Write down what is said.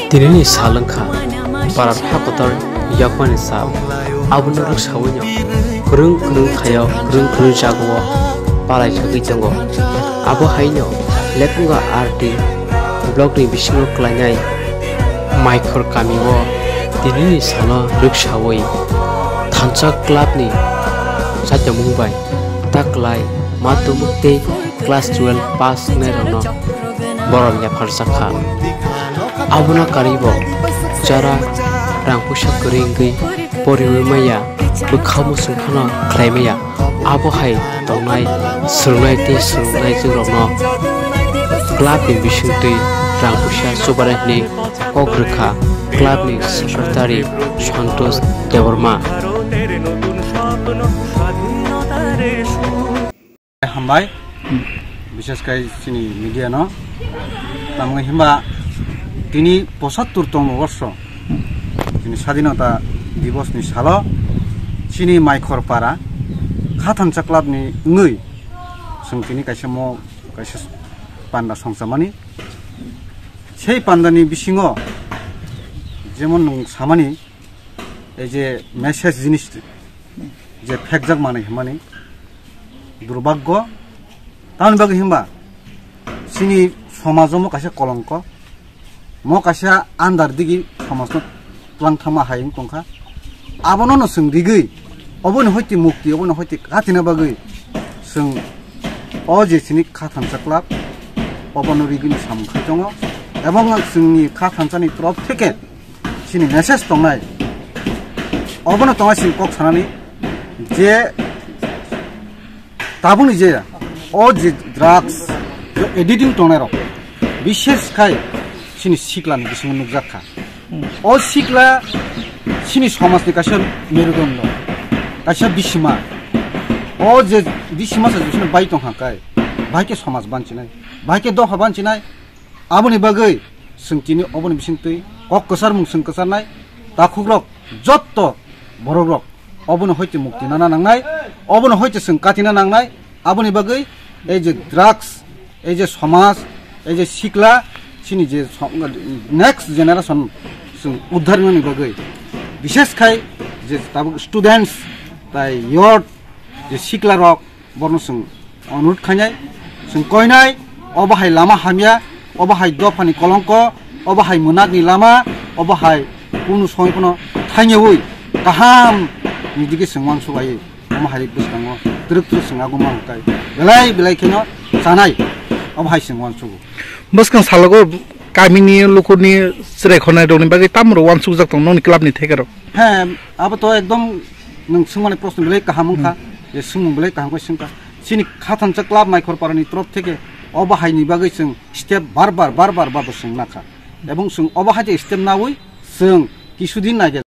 Tinini salangkha parat hakotar yakmani sab abun ruk sawinyo kurung khayo kurung jago palai chagi jango abo hainyo lekunga arti blog ni bisingo klanyai maikhor kamiwo tinini sala ruk sawoi thancha club ni satya mumbai taklai matumukte class 12 pass ne rono borom ya pharsakha abuna karibo jara rangpusa kuringgi poriwimaya bukhamu sungkhana khlaimaya abo hai tongnai surunai te surunai jrogno club ni bisingtui rangpusa subarani ogrkha club ni secretary santosh deborma hambai বিশেষ করে চিনি media ন তামঙ্গে হিমবা তিনি ৭৫তম বর্ষ তিনি স্বাধীনতা দিবস ni salo chini maikhor para khathancha club ni ngui sungtini kaisa mo kaisa panda songsamani sei pandani bisingo jemon nung samani ei je message jinis je fekjak mane himani durbagyo taun bagi himba sini somajomo kaisa kolongko mo kaisa andar digi somasno tlang thama haing tongkha abono no sungdigui oboni hoiti mukti oboni hoiti katina bagui sung oje sini khathancha club obono rigini samkha tongo ebong sungni khathanchani trop theke sini message tongnai obono tonga sin kok sanani je tabuni je o je drugs editing tonero bishes khai sini sikla ni bising nukjakha o sikla sini somas ni kaisa merudond kaisa bisima o je bisima sa jisna bai tong hakai bai ke somas banchinai bai ke doha banchinai aboni bagai sungtini oboni bisingtui kok kasar mung sung kasarnai takhugrok jotto borogrok oboni hoite mukti nana nangnai oboni hoite sung katina nangnai aboni bagai ei je drugs ei je somas ei je sikla sini je next generation sung uddharni bagai বিশেষ খাই যে students তাই year যে শিকলা rock বর্ণসং অনুরোধ খাইনাই song কইনাই অবাহাই লামা হামিয়া অবাহাই দফানি কলঙ্ক অবাহাই মোনাগনি লামা অবাহাই কোনো সময় কোনো থাইনেউই কাহাম নিদিকে সংমান সবাই অমাহাই বুঝতাङ দ্রুত সং আগমা হকাই বেলাই কেন জানাই অবাহাই সংমান সগু বসকাং সালগো কামিনি লোকনি শ্রেখনাই দনি বাকি তামরো ওয়ান সুজাক তং ননি ক্লাব ni thekero হ্যাঁ আবা তো একদম নং সুমানে প্রশ্ন বেলাই কাহামুখা যে সুমুং বেলাই কাহামকো সিংকা সিনি খাথানচা ক্লাব মাইখর পারানি তরফ থেকে অবাহাইনি বাগৈ जों স্টেপ বারবার সং নাখা এবং जों অবাহাই স্টেপ নাউই जों কিছুদিন নাগে